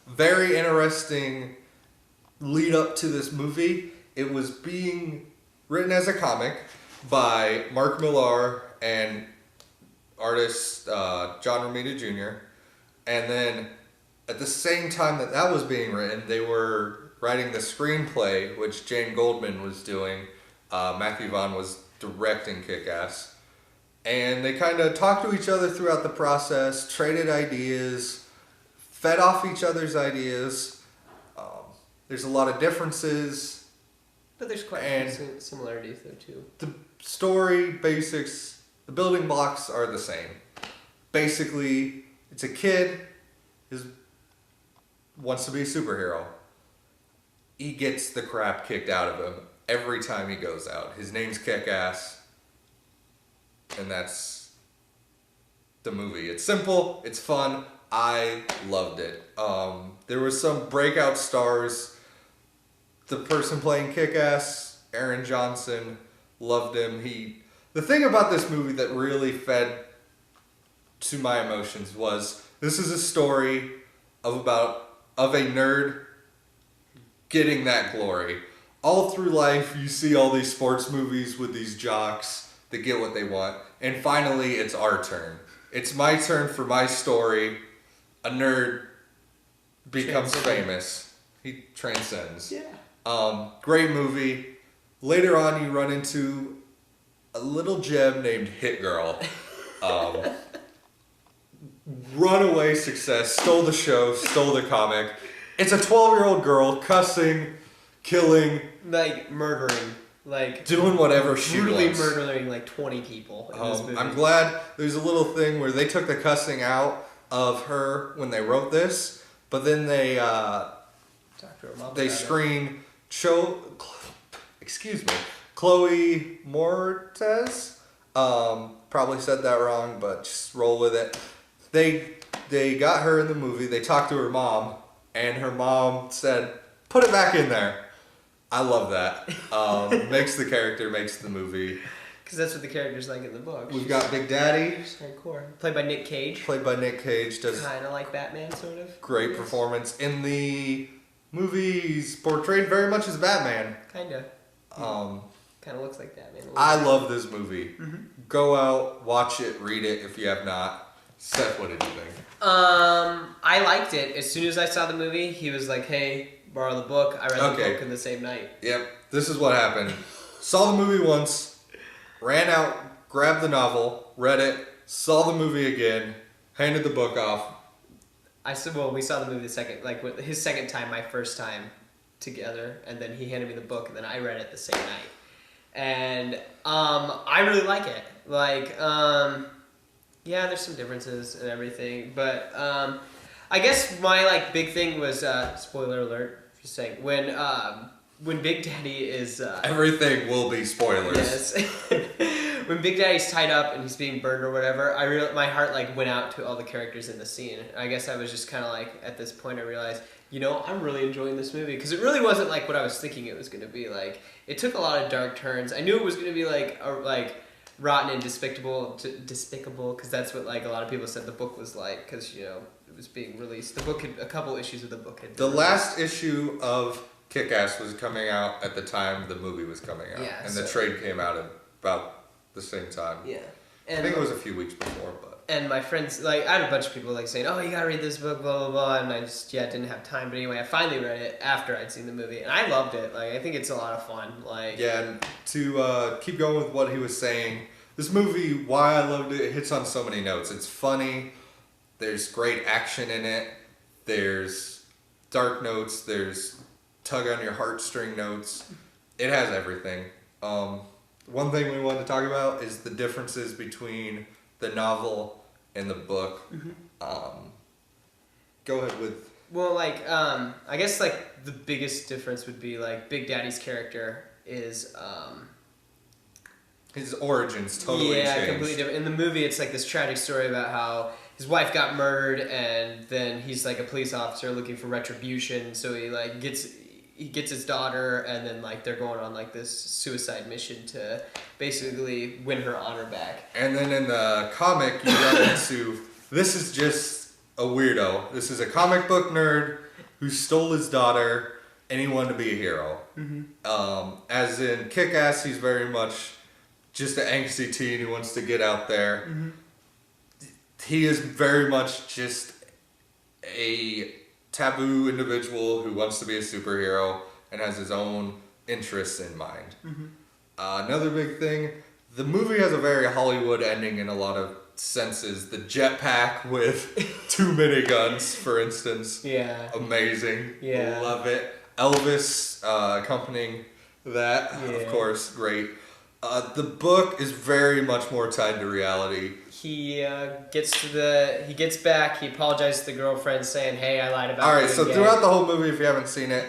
Very interesting lead up to this movie. It was being written as a comic by Mark Millar and artist John Romita Jr. And then at the same time that was being written, they were writing the screenplay, which Jane Goldman was doing. Matthew Vaughn was directing Kick-Ass. And they kind of talked to each other throughout the process, traded ideas, fed off each other's ideas. There's a lot of differences. But there's quite a few similarities though too. The story basics, the building blocks are the same. Basically, it's a kid who wants to be a superhero. He gets the crap kicked out of him every time he goes out. His name's Kick-Ass. And that's the movie. It's simple, it's fun. I loved it. There was some breakout stars. The person playing Kick-Ass, Aaron Johnson, loved him. The thing about this movie that really fed to my emotions was this is a story of a nerd getting that glory. All through life, you see all these sports movies with these jocks that get what they want, and finally, it's our turn. It's my turn for my story. A nerd becomes famous. He transcends. Yeah. Great movie. Later on, you run into a little gem named Hit Girl. Runaway success, stole the show, stole the comic. It's a 12-year-old girl cussing, killing, like murdering, like doing whatever she brutally wants. murdering like 20 people in this movie. I'm glad there's a little thing where they took the cussing out of her when they wrote this, but then they screen Chloe Moretz. Probably said that wrong, but just roll with it. They got her in the movie. They talked to her mom, and her mom said, "Put it back in there." I love that. Makes the character, makes the movie. Because that's what the character's like in the book. We've got Big Daddy. Hardcore. Played by Nick Cage. Does kind of like Batman, sort of. Great performance. In the movie, he's portrayed very much as Batman. Kind of. Kind of looks like Batman. I love this movie. Mm-hmm. Go out, watch it, read it if you have not. Seth, what did you think? I liked it. As soon as I saw the movie, he was like, "Hey, borrow the book." I read the book in the same night. Yep. This is what happened. Saw the movie once, ran out, grabbed the novel, read it, saw the movie again, handed the book off. We saw the movie his second time, my first time together, and then he handed me the book, and then I read it the same night. And I really like it. Yeah, there's some differences and everything, but I guess my big thing was spoiler alert. Just saying when Big Daddy is everything will be spoilers. Yes. When Big Daddy's tied up and he's being burned or whatever, my heart went out to all the characters in the scene. I guess I was just kind of at this point I realized, I'm really enjoying this movie because it really wasn't what I was thinking it was going to be like. It took a lot of dark turns. I knew it was going to be rotten and despicable because that's what a lot of people said the book was like because it was being released. The book a couple issues of the book had been released. Last issue of Kick-Ass was coming out at the time the movie was coming out, the trade came out at about the same time. Yeah, and I think it was a few weeks before, but. And my friends, I had a bunch of people saying, "Oh, you gotta read this book, blah blah blah," and I just didn't have time. But anyway, I finally read it after I'd seen the movie, and I loved it. I think it's a lot of fun. And to keep going with what he was saying, this movie, why I loved it, it hits on so many notes. It's funny. There's great action in it. There's dark notes. There's tug on your heartstring notes. It has everything. One thing we wanted to talk about is the differences between the novel and the book. Mm-hmm. Go ahead with... Well, I guess, the biggest difference would be, Big Daddy's character is, his origins totally changed. Yeah, completely different. In the movie, it's, this tragic story about how his wife got murdered, and then he's, a police officer looking for retribution, so he, gets his daughter, and then they're going on this suicide mission to basically win her honor back. And then in the comic, you run into this is just a weirdo. This is a comic book nerd who stole his daughter and he wanted to be a hero. As in Kick-Ass, he's very much just an angsty teen who wants to get out there. He is very much just a taboo individual who wants to be a superhero and has his own interests in mind. Another big thing, the movie has a very Hollywood ending in a lot of senses. The jetpack with 2 miniguns, for instance. Yeah. Amazing. Yeah. Love it. Elvis accompanying that, of course, great. The book is very much more tied to reality. He gets back, he apologizes to the girlfriend saying, hey, I lied about you. Alright, so throughout the whole movie, if you haven't seen it,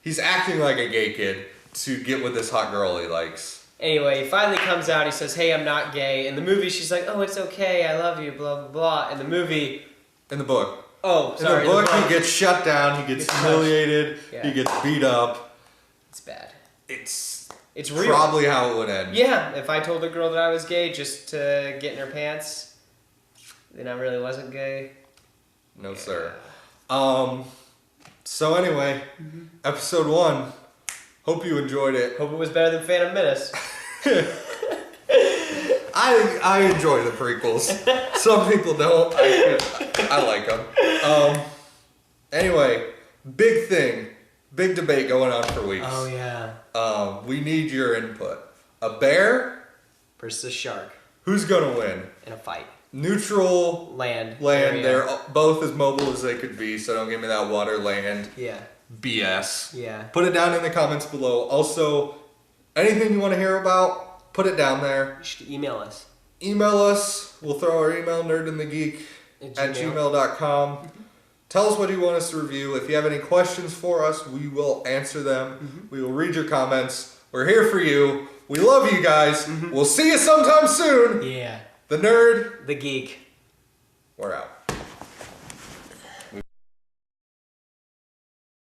he's acting like a gay kid to get with this hot girl he likes. Anyway, he finally comes out, he says, hey, I'm not gay. In the movie, she's like, oh, it's okay, I love you, blah, blah, blah. In the movie... In the book. Oh, sorry. In the book, he gets shut down, he gets humiliated, he gets beat up. It's bad. It's real. Probably how it would end. Yeah, if I told a girl that I was gay just to get in her pants, then I really wasn't gay. No, sir. So anyway, episode 1. Hope you enjoyed it. Hope it was better than Phantom Menace. I enjoy the prequels. Some people don't. I like them. Anyway, big thing. Big debate going on for weeks. Oh, yeah. We need your input. A bear versus a shark. Who's gonna win? In a fight. Neutral land. They're both as mobile as they could be, so don't give me that water land. Yeah. BS. Yeah. Put it down in the comments below. Also, anything you want to hear about, put it down there. You should email us. Email us. We'll throw our email, nerdinthegeek at gmail.com. Tell us what you want us to review. If you have any questions for us, we will answer them. We will read your comments. We're here for you. We love you guys. We'll see you sometime soon. Yeah. The nerd. The geek. We're out.